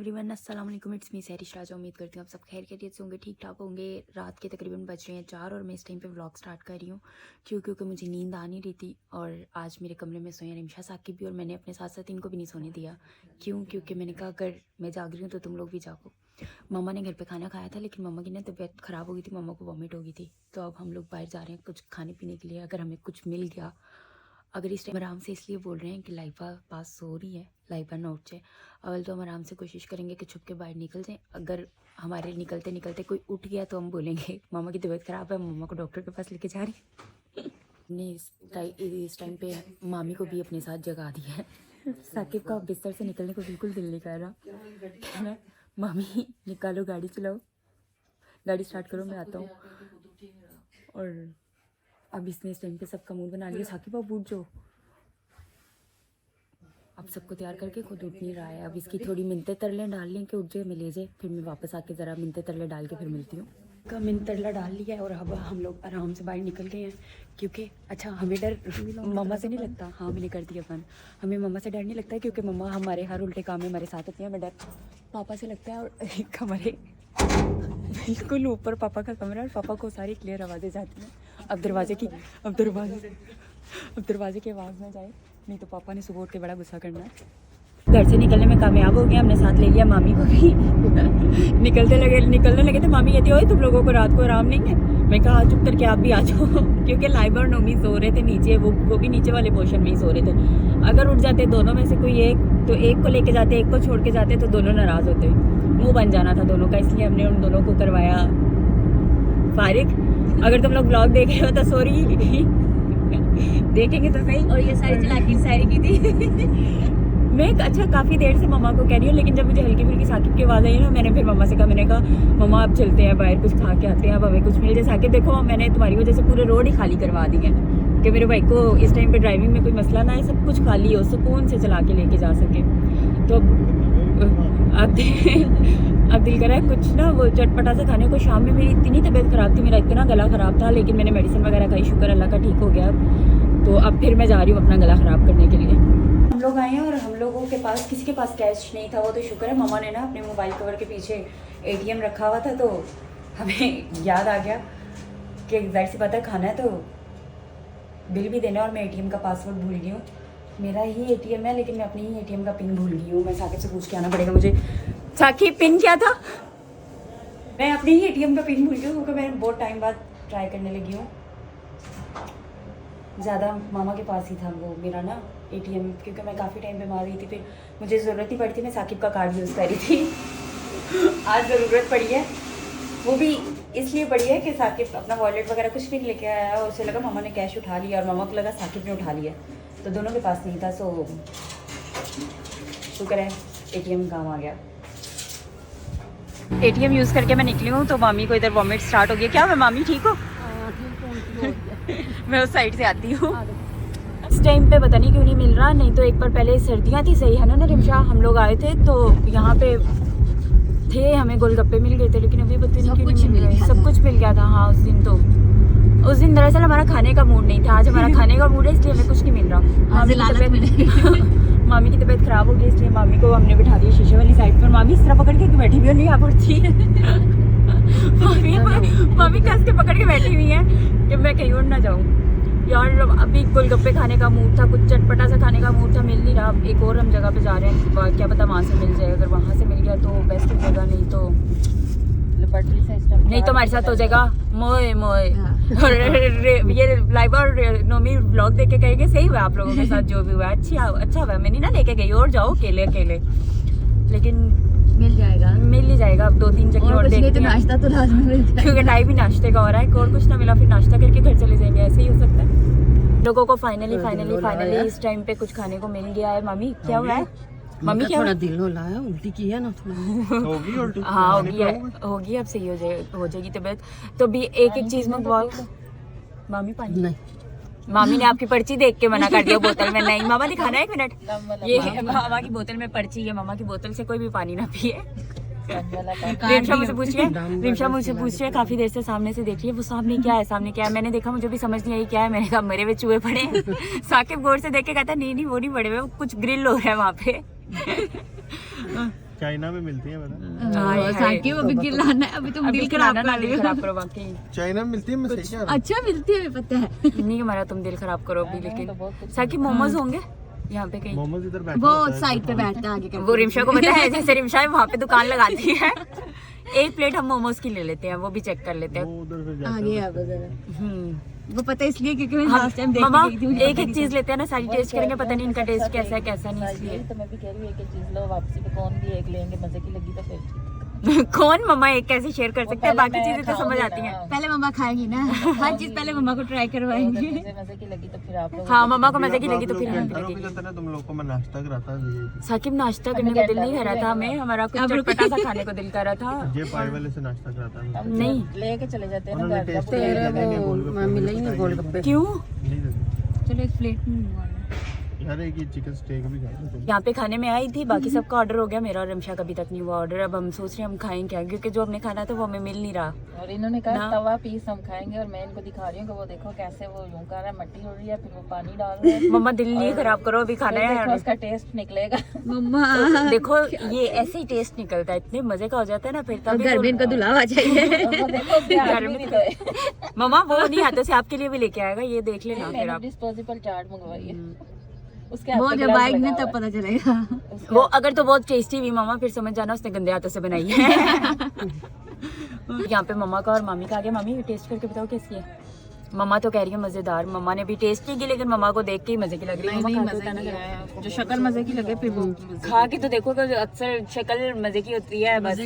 Everyone, अस्सलाम वालेकुम। It's me सैरिश राजा। उम्मीद करती हूँ आप सब खैर खैरियत से होंगे, ठीक ठाक होंगे। रात के तकरीबन बज रहे हैं 4 और मैं इस टाइम पे व्लॉग स्टार्ट कर रही हूँ क्योंकि मुझे नींद आ नहीं रही थी। और आज मेरे कमरे में सोए रिमशा साकिब भी, और मैंने अपने साथ साथ इनको भी नहीं सोने दिया। क्योंकि मैंने कहा अगर मैं जाग रही हूँ तो तुम लोग भी जागो। मम्मा ने घर पर खाना खाया था, लेकिन मम्मा की ना तबीयत ख़राब हो गई थी, मम्मा को वॉमिट हो गई थी। तो अब हम लोग बाहर जा रहे हैं कुछ खाने पीने के लिए। अगर हमें कुछ मिल गया, अगर इस टाइम आराम से इसलिए बोल रहे हैं कि लाइफा पास सो रही है, लाइफा नोट से अवल तो हम आराम से कोशिश करेंगे कि छुप के बाहर निकल जाएं। अगर हमारे निकलते निकलते कोई उठ गया तो हम बोलेंगे मामा की तबीयत ख़राब है, मम्मा को डॉक्टर के पास लेके जा रही ने। इस टाइम पे मामी को भी अपने साथ जगा दिया है। साकिब का बिस्तर से निकलने को बिल्कुल दिल नहीं कर रहा। मामी निकालो, गाड़ी चलाओ, गाड़ी स्टार्ट करो, मैं आता हूँ। और अब इसने इस टाइम पे सबका मूड बना लिया। साकिब आप उठ जाओ। अब सबको तैयार करके खुद उठ नहीं रहा है। अब इसकी थोड़ी मिन्नतें तरले डाल लें कि उठ जाए, मैं ले जाए, फिर मैं वापस आके ज़रा मिन्नतें तरले डाल के फिर मिलती हूँ। का मिन्नत तरला डाल लिया है और अब हम लोग आराम से बाहर निकल गए हैं। क्योंकि अच्छा, हमें डर मम्मा से नहीं लगता। हाँ, मैंने कर दिया बंद। हमें मम्मा से डर नहीं लगता है क्योंकि मम्मा हमारे हर उल्टे काम में हमारे साथ होती है। हमें डर पापा से लगता है। और एक हमारे बिल्कुल ऊपर पापा का कमरा है और पापा को सारी क्लियर आवाज़ें जाती हैं। अब दरवाजे की आवाज़ ना जाए, नहीं तो पापा ने सुबह उठ के बड़ा गुस्सा करना है। घर से निकलने में कामयाब हो गए, हमने साथ ले लिया मामी को भी। निकलने लगे तो मामी कहती है तुम लोगों को रात को आराम नहीं है। मैं कहा चुप करके आप भी आ जाओ। क्योंकि लाइबा और नोमी सो रहे थे नीचे, वो भी नीचे वाले पोर्शन में ही सो रहे थे। अगर उठ जाते दोनों में से कोई एक, तो एक को लेके जाते, एक को छोड़ के जाते तो दोनों नाराज़ होते। मुँह बन जाना था दोनों का, इसलिए हमने उन दोनों को करवाया फारिग। अगर तुम लोग ब्लॉग देख रहे हो तो सॉरी, देखेंगे तो सही। और ये सारी चलाकी सारी की थी। मैं अच्छा काफ़ी देर से मम्मा को कह रही हूँ, लेकिन जब मुझे हल्की फुल्की साकिब की आवाज़ आई ना, मैंने फिर मम्मा से कहा, मैंने कहा मम्मा अब चलते हैं बाहर, कुछ खा के आते हैं, अब हमें कुछ मिल जाए। साकिब देखो, मैंने तुम्हारी वजह से पूरे रोड ही खाली करवा दी है कि मेरे भाई को इस टाइम पे ड्राइविंग में कोई मसला ना है, सब कुछ खाली हो, सुकून से चला के लेके जा सके। तो अब दिल करा है कुछ ना वो चटपटा सा खाने को। शाम में मेरी इतनी तबीयत ख़राब थी, मेरा इतना गला ख़राब था, लेकिन मैंने मेडिसिन वगैरह खाई, शुक्र अल्लाह का ठीक हो गया। तो अब फिर मैं जा रही हूँ अपना गला ख़राब करने के लिए। हम लोग आए हैं और हम लोगों के पास किसी के पास कैश नहीं था। वो तो शुक्र है मम्मा ने ना अपने मोबाइल कवर के पीछे ATM रखा हुआ था, तो हमें याद आ गया कि जाहिर सी बात है खाना है तो बिल भी देना। और मैं ATM का पासवर्ड भूल गई हूँ। मेरा ही ATM है, लेकिन मैं अपनी ही ATM का पिन भूल गई हूँ। मैं साकिब से पूछ के आना पड़ेगा मुझे। साकिब पिन क्या था? मैं अपनी ही ATM का पिन भूल गई हूँ क्योंकि मैं बहुत टाइम बाद ट्राई करने लगी हूँ। ज़्यादा मामा के पास ही था वो मेरा ना ATM, क्योंकि मैं काफ़ी टाइम बीमार हुई थी, फिर मुझे ज़रूरत ही पड़ी थी। मैं साकिब का कार्ड यूज़ कर रही थी। आज ज़रूरत पड़ी है, वो भी इसलिए पड़ी है कि साकिब अपना वॉलेट वगैरह कुछ भी लेके आया और उसे लगा मामा ने कैश उठा लिया, और मामा को लगा साकिब ने उठा लिया, तो दोनों के पास नहीं था। सो शुक्र है ATM काम आ गया। ATM यूज़ करके मैं निकली हूँ तो मामी को इधर वॉमिट स्टार्ट हो गया। क्या हुआ मामी, ठीक हो? मैं उस साइड से आती हूँ। इस टाइम पे पता नहीं क्यों नहीं मिल रहा, नहीं तो एक बार पहले सर्दियाँ थी, सही है ना रिमशा? हम लोग आए थे तो यहाँ पे थे, हमें गोलगप्पे मिल गए थे, लेकिन अभी पता नहीं क्यों नहीं मिल रहा। सब कुछ मिल गया था। हाँ, उस दिन दरअसल हमारा खाने का मूड नहीं था। आज हमारा खाने का मूड है, इसलिए हमें कुछ नहीं मिल रहा। मामी की तबीयत ख़राब हो गई, इसलिए मामी को हमने बिठा दिया शीशे वाली साइड पर। मामी इस तरह पकड़ के बैठी हुई नहीं आ पड़ती। मामी कस के पकड़ के बैठी हुई है कि मैं कहीं और ना जाऊँ। यार अभी गोलगप्पे खाने का मूड था, कुछ चटपटा सा खाने का मूड था, मिल नहीं रहा। एक और हम जगह पे जा रहे हैं, क्या पता वहाँ से मिल जाए। अगर वहाँ से मिल गया तो बेस्ट जगह, नहीं तो हमारे साथ हो जाएगा मोए मोए। और ये लाइबा और नोमी ब्लॉग देख के कहेंगे सही हुआ आप लोगों के साथ जो भी हुआ, अच्छा हुआ। मैं नहीं ना लेके गई, और जाओ अकेले, लेकिन मिल ही जाएगा। अब 2-3 जगह और देखते हैं। नाश्ता तो लाजमी मिल जाएगा क्योंकि टाइम ही नाश्ते का हो रहा है। और कुछ ना मिला फिर नाश्ता करके घर चले जाएंगे, ऐसे ही हो सकता है। लोगों को फाइनली इस टाइम पे कुछ खाने को मिल गया है। मामी क्या हुआ है? मम्मी क्या थोड़ा दिल होला है, उल्टी की है ना थोड़ा। होगी उल्टी? हाँ होगी, अब सही हो जाएगी तबीयत। तो भी एक चीज़ मंगवाओ। मामी पानी नहीं, मामी ने आपकी पर्ची देख के मना कर दिया बोतल में नहीं। मामा दिखाना है, 1 मिनट। ये मामा की बोतल में पर्ची है, मामा की बोतल से कोई भी पानी ना पिए। रिमशा मुझसे पूछ रही है काफ़ी देर से, सामने से देख रही है वो सामने क्या है। मैंने देखा, मुझे भी समझ नहीं आई क्या है। मैंने कहा मेरे में चूहे पड़े हैं। साकिब गौर से देख के कहता नहीं वो नहीं पड़े हुए, कुछ ग्रिल हो रहा है वहाँ पे। चाइना में मिलती है पता। हाय साकिब अभी गिलाना है, अभी तुम दिल खराब कर रहे हो। खराब करो बाकी चाइना में मिलती है, मैं सही कह रहा हूं। अच्छा मिलती है, पता है। नहीं हमारा तुम दिल खराब करो अभी। लेकिन साकिब मोमोज होंगे यहाँ पे कहीं? मोमोज इधर बैठे वो होता है। साइड पे बैठता है आगे करके। वो रिमशा को पता है, जैसे रिमशा वहाँ पे दुकान लगाती है, एक प्लेट हम मोमोज की ले लेते हैं, वो भी चेक कर लेते हैं। वो उधर से जाता आगे है। आप जरा। हम्म। वो पता है इसलिए क्योंकि मैं हम लास्ट टाइम मामा देखी थी। एक एक चीज लेते हैं ना, सारी टेस्ट करेंगे, पता नहीं इनका टेस्ट कैसा है कैसा नहीं, इसलिए। तो मैं भी कह रही हूँ एक चीज लो, वापसी पे कौन भी एक लेंगे, मजे की लगी तो फिर कौन मम्मा एक कैसे शेयर कर सकते हैं, बाकी मैं चीजें तो समझ खाऊंगी आती ना। हैं। पहले मम्मा खाएगी ना, हर चीज पहले मम्मा को ट्राई करवाएंगे। मुझे मजे की लगी तो फिर आप लोग हाँ मम्मा को मजे की आप लगी तो लोग फिर हमें भी कैंटर लगेगी। पे जाते ना, तुम लोग को मैं नाश्ता कराता हूं। साकिब नाश्ता करने का दिल नहीं कर रहा था हमें, हमारा कुछ चटपटा सा खाने को दिल कर रहा था। ये पाई वाले से नाश्ता कराता हूं। नहीं लेके चले जाते हैं ना उन्होंने घर टेस्ट जब किया, लेके गोलगप्पे मिला ही नहीं गोलगप्पे। क्यों? नहीं देते। चलो एक प्लेट में मंगवा लो। यार एक ही चिकन स्टेक भी खा लो। यहाँ पे खाने में आई थी, बाकी सबका ऑर्डर हो गया, मेरा और रिमशा का अभी तक नहीं हुआ ऑर्डर। अब हम सोच रहे हैं हम खाएं क्या, क्योंकि जो हमने खाना था वो हमें मिल नहीं रहा। और इन्होंने कहा ना। तवा पीस हम खाएंगे, और मैं इनको दिखा रही हूँ कि वो देखो कैसे वो यूं कर रहा है, मट्टी हो रही है, फिर वो पानी डाल रहा है। मम्मा दिल नहीं खराब करो, अभी खाना फिर देखो है। उसका टेस्ट निकलेगा। मम्मा देखो ये ऐसे ही टेस्ट निकलता है, इतने मजे का हो जाता है ना फिर तभी घर में इनको दुलावा चाहिए। और वो देखो उसके हाथ में भी तो है। मम्मा वो नहीं हाथों से आपके लिए भी लेके आएगा, ये देख लेना फिर मैंने आप। डिस्पोजेबल चाट मंगवाई है, उसके वो हाथ पे जब ग्लव्स आएगी ना लगा तब पता चलेगा। हुआ है। वो अगर तो बहुत टेस्टी हुई मामा, फिर समझ जाना उसने गंदे हाथों से बनाई है। यहाँ पे मम्मा का और मामी का आ गया। मामी टेस्ट करके बताओ कैसी है। मम्मा तो कह रही है मजेदार, मम्मा ने भी टेस्ट की, लेकिन मम्मा को देख के ही मजे की लग रही है। मम्मा खा के बताना जरा। जो शक्ल मजे की लगे फिर वो खा के तो देखो कि अक्सर शक्ल मजे की होती है, बस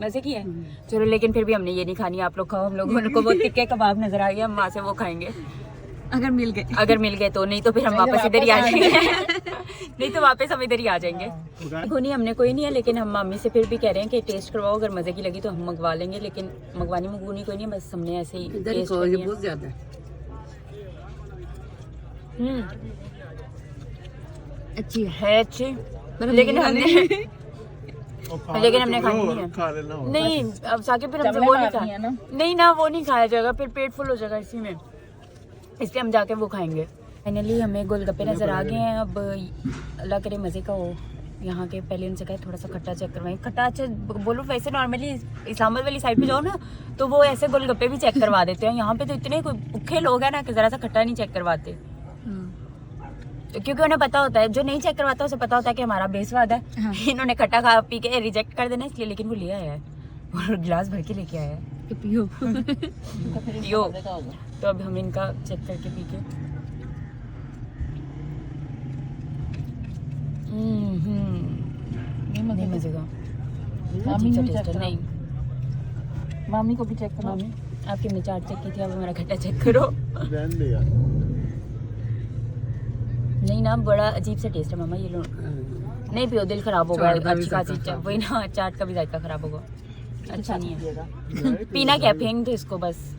मजे की है। चलो लेकिन फिर भी हमने ये नहीं खानी, आप लोग खाओ। हम लोगों को वो टिक्के कबाब नजर आ गया, हम वहाँ से वो खाएंगे अगर मिल गए। अगर मिल गए तो, नहीं तो फिर हम वापस इधर ही आ जाएंगे। नहीं तो वापस हम इधर ही आ जाएंगे। देखो नहीं हमने कोई नहीं है, लेकिन हम मम्मी से फिर भी कह रहे हैं कि टेस्ट करवाओ, अगर मजे की लगी तो हम मंगवा लेंगे, लेकिन मंगवानी मंगवानी कोई नहीं है, बस हमने ऐसे ही टेस्ट करनी है। बहुत ज्यादा अच्छी है अच्छी, लेकिन हमने खानी नहीं है। खा लेना होगा। नहीं अब साकिब फिर हमसे वो नहीं खाया नहीं ना, वो नहीं खाया जाएगा, फिर पेट फुल हो जाएगा इसी में, इसलिए हम जाके वो खाएंगे। फाइनली हमें गोलगप्पे नजर आ गए हैं। अब अल्लाह करे मजे का हो यहाँ के। पहले उनसे कहे थोड़ा सा खट्टा चेक करवाएं, खट्टा अच्छा बोलो। वैसे नॉर्मली इस्लामाबाद वाली साइड पे जाओ ना तो वो ऐसे गोलगप्पे भी चेक करवा देते हैं, यहाँ पे तो इतने भूखे लोग हैं ना कि जरा सा खट्टा नहीं चेक करवाते, क्योंकि उन्हें पता होता है, जो नहीं चेक करवाता उसे पता होता है कि हमारा बेस्वाद है। हाँ। इन्होंने खट्टा खा पी के रिजेक्ट कर देना इसलिए, लेकिन वो ले आया है और गिलास भर के लेके आया है। पियो। यो तो अब हम इनका चेक करके पी के नहीं मजे का। मामी अजीब सा ने टेस्ट है। नहीं मामी को भी चेक करो। मामी आपकी हमने चाट चेक की थी, अब हमारा खट्टा चेक करो। रहने दे यार। नहीं ना बड़ा अजीब सा टेस्ट है मामा, ये लो। नहीं पियो, दिल खराब होगा। अच्छी खासी वही ना, चाट का भी जायका खराब होगा, अच्छा नहीं है। पीना क्या, फेंक दो इसको बस।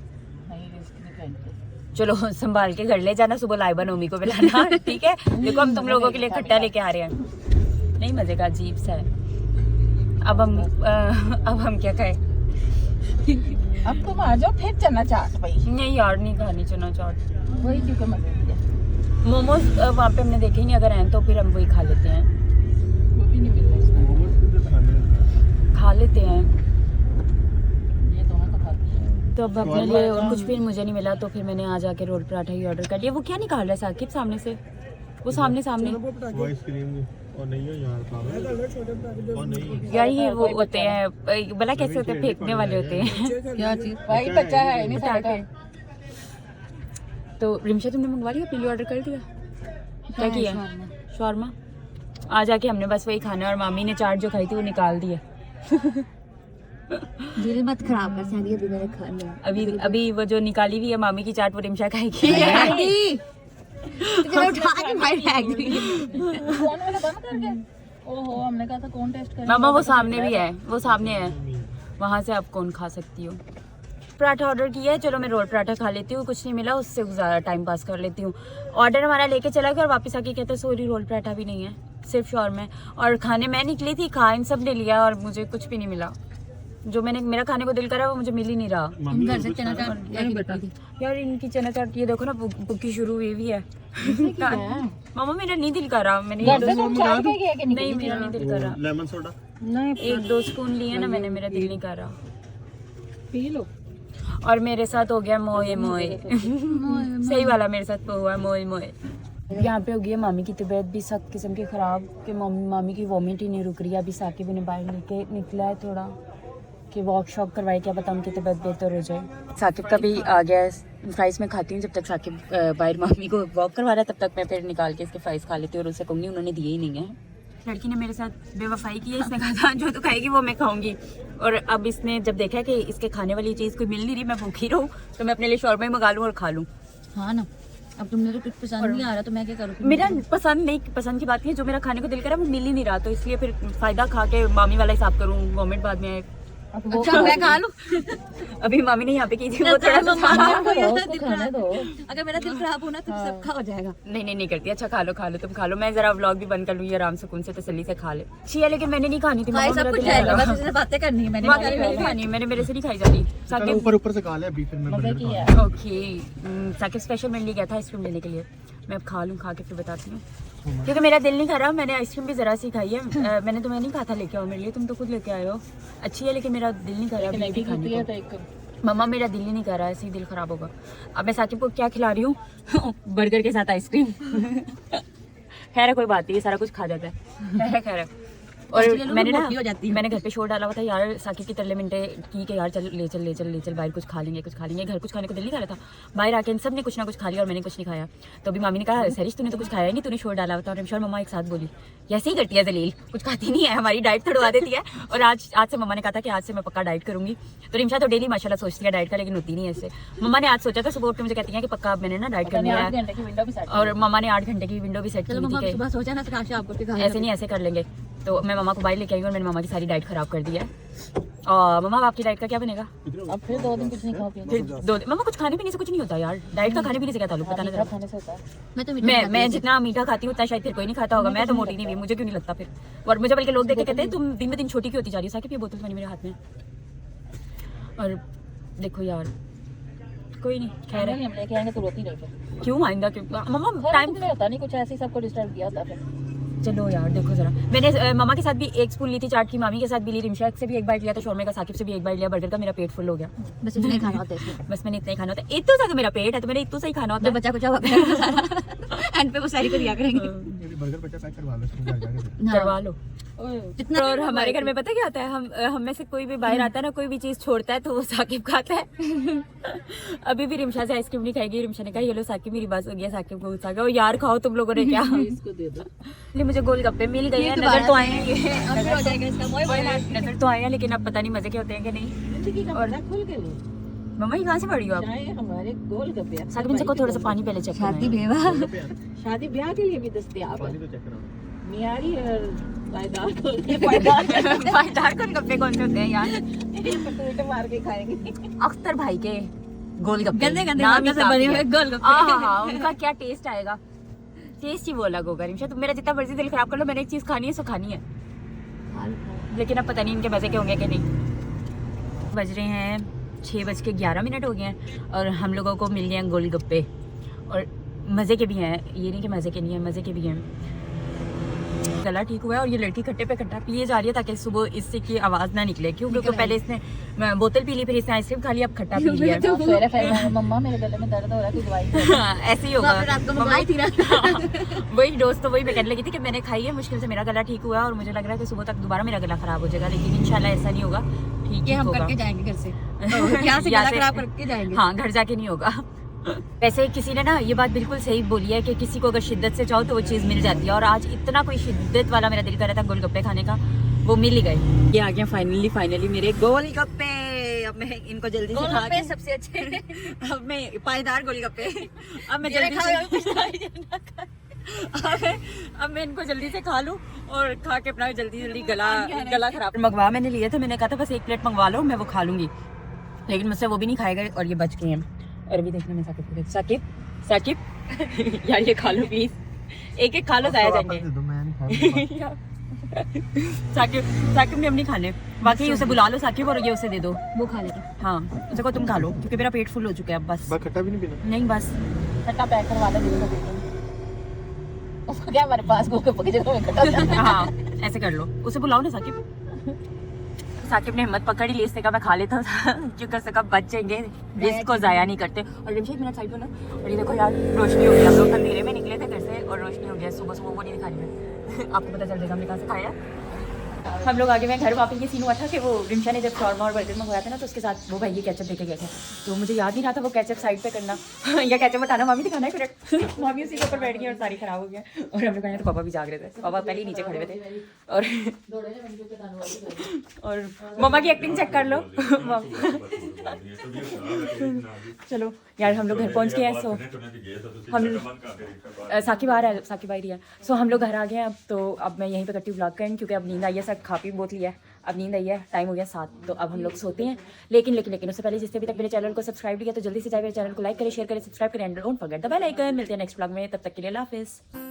चलो संभाल के घर ले जाना, सुबह लाइबा नोमी को पिलाना। ठीक है, देखो हम तुम लोगों के लिए खट्टा लेके आ रहे हैं। नहीं मजे का अजीब सा है। अब हम क्या खाए? अब तुम आ जाओ फिर चना चाट भाई। नहीं यार नहीं खानी चना चाट, वही क्योंकि मजे की है। मोमोज वहाँ पे हमने देखे ही नहीं, अगर हैं तो फिर हम वही खा लेते हैं। वो भी नहीं मिल रहा इसमें। मोमोज किधर खाने हैं? खा लेते हैं ये दोनों तो खाती है। तो अब अपने लिए और कुछ भी मुझे नहीं मिला, तो फिर मैंने आ जाके रोल पराठा ही ऑर्डर कर लिया। वो क्या निकाल रहा है साकिब सामने से? वो सामने वो आइसक्रीम और नहीं है यार, पागल। और नहीं है। यार ये वो होते हैं भला कैसे होते हैं, फेंकने वाले होते हैं। क्या चीज भाई, बच्चा है नहीं पटाखे। तो रिमशा तुमने मंगवा लिया, अपने लिए ऑर्डर कर दिया? क्या किया? शॉर्मा। आ जाके हमने बस वही खाना है, और मामी ने चाट जो खाई थी वो निकाल दी है। दिल मत खराब कर, शायद अभी मैंने खा लिया। अभी वो जो निकाली हुई है मामी की चाट, वो रिमशा खाएगी। तो उठा के बाहर फेंक दी। फोन वाला बंद कर गया। ओहो, हमने कहा था कौन टेस्ट करेगा। मामा वो सामने भी है, वो सामने है, वहाँ से आप कौन खा सकती हो। पराठा ऑर्डर किया है, चलो मैं रोल पराठा खा लेती हूँ, कुछ नहीं मिला उससे ज़्यादा टाइम पास कर लेती हूँ। ऑर्डर हमारा लेके चला गया और वापस आके कहते सॉरी रोल पराठा भी नहीं है, सिर्फ शॉर्मा है। और खाने मैं निकली थी, खा इन सब ने लिया और मुझे कुछ भी नहीं मिला। जो मेरा खाने को दिल करा वो मुझे मिल ही नहीं रहा। घर से चना चाट यार इनकी चना चाट ये देखो ना, बुकी शुरू हुई भी है। मामा मेरा नहीं दिल कर रहा, मैंने घर से तुम चाट के गए कि नहीं, मेरा नहीं दिल कर रहा। लेमन सोडा नहीं 1-2 स्पून लिए ना मैंने, मेरा दिल नहीं कर रहा। P low. और मेरे साथ हो गया मोए मोए सही वाला मेरे साथ तो हुआ मोए मोए। यहाँ पे हो गई है मामी की तबीयत भी सख्त किस्म की ख़राब कि मामी की वॉमिट ही नहीं रुक रही है। अभी साकिब उन्हें बाहर लेके निकला है थोड़ा कि वॉक शॉक करवाए, क्या पता उनकी तबीयत बेहतर हो जाए। साकिब का भी आ गया है, फ्राइज़ में खाती हूँ जब तक साकिब बाहर मामी को वॉक करवा रहा है, तब तक मैं फिर निकाल के इसके फ्राइज़ खा लेती हूँ और उससे कहूँगी उन्होंने दिए ही नहीं है। लड़की ने मेरे साथ बेवफाई की है, इसने कहा था जो तू खाएगी वो मैं खाऊंगी, और अब इसने जब देखा कि इसके खाने वाली चीज़ कोई मिल नहीं रही, मैं भूखी रहूँ तो मैं अपने लिए शौरमा ही मंगा लूँ और खा लूँ। हाँ ना, अब तुमने तो कुछ पसंद नहीं आ रहा तो मैं क्या करूँ? मेरा पसंद की बात नहीं है, जो मेरा खाने को दिल करा वो मिल ही नहीं रहा, तो इसलिए फिर फ़ायदा खा के मामी वाला हिसाब करूँ, वॉमिट बाद में। अच्छा मैं खा लूँ? अभी मामी ने यहाँ पे की थी वो थोड़ा सा खाने दो। अगर मेरा दिल खराब होना तो सब खा हो जाएगा। नहीं करती। अच्छा खा लो तुम खा लो, मैं जरा व्लॉग भी बंद कर लूँ, आराम सुकून से तसल्ली से खा ले। छिया लेकिन मैंने नहीं खानी थी, खाई सब कुछ जाएगा, बस इससे बातें करनी है। मैंने खानी मैंने मेरे से नहीं खाई जाती। चलो ऊपर से खा ले, अभी फिर मैं मजे बर्गर की खा है। ओके, साकिब स्पेशल मेरे लिए गया था आइसक्रीम लेने के लिए, मैं अब खा लूँ, खा के फिर बताती हूँ क्योंकि मेरा दिल नहीं कर रहा। मैंने आइसक्रीम भी ज़रा सी खाई है, मैंने तुम्हें नहीं कहा था लेके आओ मेरे लिए, तुम तो खुद लेके आए हो। अच्छी है लेकिन मेरा दिल नहीं कर रहा अभी खाने को। तो एक मम्मा मेरा दिल ही नहीं कर रहा है, ऐसे ही दिल खराब होगा। अब मैं साकिब को क्या खिला रही हूँ बर्गर के साथ आइसक्रीम खैर है, कोई बात नहीं, ये सारा कुछ खा जाता है खैर है। और मैंने मैंने घर पे शोर डाला हुआ था यार, साकिब की तरले मिनटे की कि यार चल ले चल बाहर कुछ खा लेंगे। घर कुछ खाने को दिल नहीं कर रहा था, बाहर आके इन सब ने कुछ ना कुछ खा लिया और मैंने कुछ नहीं खाया। तो अभी मामी ने कहा सरिश तूने तो कुछ खाया नहीं, तूने शोर डाला हुआ था। और रिमशा मम्मा एक साथ बोली ऐसे ही करती है जलील, कुछ खाती नहीं है, हमारी डाइट तोड़वा देती है। और आज से मम्मा ने कहा था कि आज से मैं पक्का डाइट करूंगी। तो रिमशा तो डेली माशाल्लाह सोचती है डाइट का, लेकिन होती नहीं है इससे। मम्मा ने आज सोचा था, सुबह उठ के मुझे कहती है कि पक्का अब मैंने ना डाइट करनी है, 8 घंटे की विंडो भी सेट। और मम्मा ने 8 घंटे की विंडो भी सेट की थी सुबह सोचा ना तो आपको ऐसे नहीं ऐसे कर लेंगे। तो मैं मम्मा को बाहर लेके आई और मैंने मम्मा की सारी डाइट खराब कर दी है। और मम्मा आपकी डाइट का क्या बनेगा? अब फिर 2 दिन कुछ नहीं खाओ फिर 2 दिन मम्मा कुछ खाने पीने से कुछ नहीं होता यार, डाइट का खाने पीने से क्या ताल्लुक पता नहीं। खाने से होता है। मैं तो मैं जितना मीठा खाती हूँ उतना शायद फिर कोई नहीं खाता होगा, मैं तो मोटी नहीं हुई, मुझे क्यों नहीं लगता फिर। और मुझे बल्कि लोग देख के कहते हैं तुम दिन ब दिन छोटी क्यों होती जा रही है। साकिब ये बोतल बनी मेरे हाथ में, और देखो यार कोई नहीं, खैर है। हम लेके आएंगे तो रोती रहेगी। क्यों आएंगा क्यों मम्मा टाइम नहीं होता, नहीं कुछ ऐसे ही सबको डिस्टर्ब किया होता फिर। चलो यार देखो जरा, मैंने मम्मा के साथ भी 1 स्पून ली थी चाट की, मामी के साथ भी ली, रिमशा से भी 1 बाइट लिया था, शौर्मे का, साकिब से भी 1 बाइट लिया, बर्गर का मेरा पेट फुल हो गया। बस इतना ही खाना होता है इसमें। बस मैंने इतना ही खाना होता है, इतना सा तो मेरा पेट है तो मैंने इतना सा ही खाना होता जब है। बच्चा कुछ होगा एंड पे वो सारी को दिया करेंगे। मेरी बर्गर बच्चा पैक करवा लो, इसको घर जाके करवा लो। और हमारे घर में पता क्या होता है, हम में से कोई भी बाहर आता है ना, कोई भी चीज़ छोड़ता है तो वो साकिब खाता है। अभी भी रिमशा से आइसक्रीम नहीं खाएगी, रिमशा ने कहा ये लो साकिब मेरी बात हो गया, साकिब को गुस्सा आ गया, और यार खाओ तुम लोगों ने क्या। इसको दे दो। मुझे गोलगप्पे मिल गए हैं, नजर तो आए हैं, हो जाएगा इसका नजर तो आए हैं, लेकिन अब पता नहीं मजे के होते हैं कि नहीं। और खुल के लो मम्मा ये कहाँ से पड़ी हो आप? चाहे हमारे गोलगप्पे साकिब इनसे को थोड़ा सा पानी पहले चेक शादी करना बेवा शादी ब्याह के लिए भी दस्तयाब है। पानी तो चेक कराओ। मियारी और पायदार पायदार गोलगप्पे कौन से होते हैं यार? पटूटे मार के खाएंगे। अख्तर भाई के गोलगप्पे गंदे गंदे नाम ही हाथों से बने हुए काफी है। गोलगप्पे। हाँ, उनका क्या टेस्ट आएगा, टेस्ट ही वो अलग होगा। रिमशा तुम मेरा जितना मर्जी दिल खराब कर लो, मैंने एक चीज़ खानी है सो खानी है, लेकिन अब पता नहीं इनके मजे के होंगे कि नहीं। बज रहे हैं 6:11 हो गए हैं और हम लोगों को मिल गए हैं गोलगप्पे, और मज़े के भी हैं, ये नहीं कि मज़े के नहीं है, मज़े के भी हैं। गला ठीक हुआ है और ये लड़की खट्टे पे खट्टा पिए जा रही है ताकि सुबह इससे की आवाज़ ना निकले, क्योंकि पहले इसने बोतल पी ली, फिर इसने आइसक्रीम खा लिया, अब खट्टा पी लिया। सवेरे फिर मम्मा मेरे गले में दर्द हो रहा है, कोई दवाई दे। हाँ, ऐसे ही होगा। आपको मंगाई थी ना। वही दोस्त तो वही मैं कहने लगी थी कि मैंने खाई है, मुश्किल से मेरा गला ठीक हुआ और मुझे लग रहा है कि सुबह तक दोबारा मेरा गला खराब हो जाएगा, लेकिन इंशाल्लाह ऐसा नहीं होगा, ठीक ये हम होगा। करके जाएंगे घर से, यहाँ से गला खराब करके जाएंगे। हाँ, घर जाके नहीं होगा। वैसे किसी ने ना ये बात बिल्कुल सही बोली है कि किसी को अगर शिद्दत से चाहो तो वो चीज़ मिल जाती है, और आज इतना कोई शिद्दत वाला मेरा दिल कर रहा था गोलगप्पे खाने का, वो मिल ही गए। ये आ गया फाइनली मेरे गोलगप्पे। अब मैं इनको जल्दी से खा के सबसे अच्छे अब मैं पायदार गोलगप्पे अब मैं जल्दी से अब मैं इनको जल्दी से खा लूं और खा के अपना जल्दी गला खराब मंगवा मैंने लिया था, मैंने कहा था बस 1 प्लेट मंगवा लो, मैं वो खा लूंगी, लेकिन मुझसे वो भी नहीं खाए गए और ये बच गए हैं। और अभी देखना मैं साकिब यार ये खा लो प्लीज, एक खा लो, जाया जाएंगे। मैं नहीं खा साकिब ने हम नहीं खाने, बाकी उसे बुला लो साकिब और ये उसे दे दो, वो खा लेंगे। हाँ उसे को तुम खा लो क्योंकि मेरा पेट फुल हो चुका है अब बस खट्टा भी नहीं पीना। नहीं बस खट्टा पैक करवा दे दिल को, उसको क्या हमारे पास गोलगप्पे की जगह में खट्टा। हाँ ऐसे कर लो, उसे बुलाओ ना साकिब। साकिब ने हिम्मत पकड़ ही ली, इससे कहा मैं खा लेता था क्योंकि उससे कहा बच जाएंगे, रिस्क को ज़ाया नहीं करते। और रिमशा एक मिनट साइड ना, और ये देखो यार रोशनी हो गई, हम लोग अंधेरे में निकले थे घर से और रोशनी हो गया। सुबह सुबह वो नहीं दिखा रही मैं आपको पता चल जाएगा हमने कहाँ से खाया। हम लोग आगे मैं घर वहाँ पे ये सीन हुआ था कि वो रिमशा ने जब शॉर्मा और बर्गर मंगवाया था ना, तो उसके साथ वो भाई ये केचप देके गए थे, तो मुझे याद नहीं रहा था वो केचप साइड पे करना या केचप हटाना, मामी दिखाना है करेक्ट। मामी उसी के ऊपर बैठ गई और सारी खराब हो गया। और हम लोग आए तो पापा भी जाग रहे थे, पापा पहले ही नीचे खड़े हुए थे। और मम्मा की एक्टिंग चेक कर लो। चलो यार हम लोग घर पहुँच गए हैं। सो हम साकिब आ रहा है, साकिब आ रही है। सो हम लोग घर आ गए हैं अब, तो अब मैं यहीं पे करती हूँ व्लॉग का एंड, क्योंकि अब नींद आई है, सब खा पी बोत लिया है, अब नींद आई है, टाइम हो गया 7, तो अब हम लोग सोते हैं। लेकिन उससे पहले जिसने अभी तक मेरे चैनल को सब्सक्राइब नहीं किया तो जल्दी से जाए मेरे चैनल को लाइक करें, शेयर करें, सब्सक्राइब करें and don't forget the bell icon. मिलते हैं नेक्स्ट व्लॉग में, तब तक के लिए अल्लाह हाफिज़।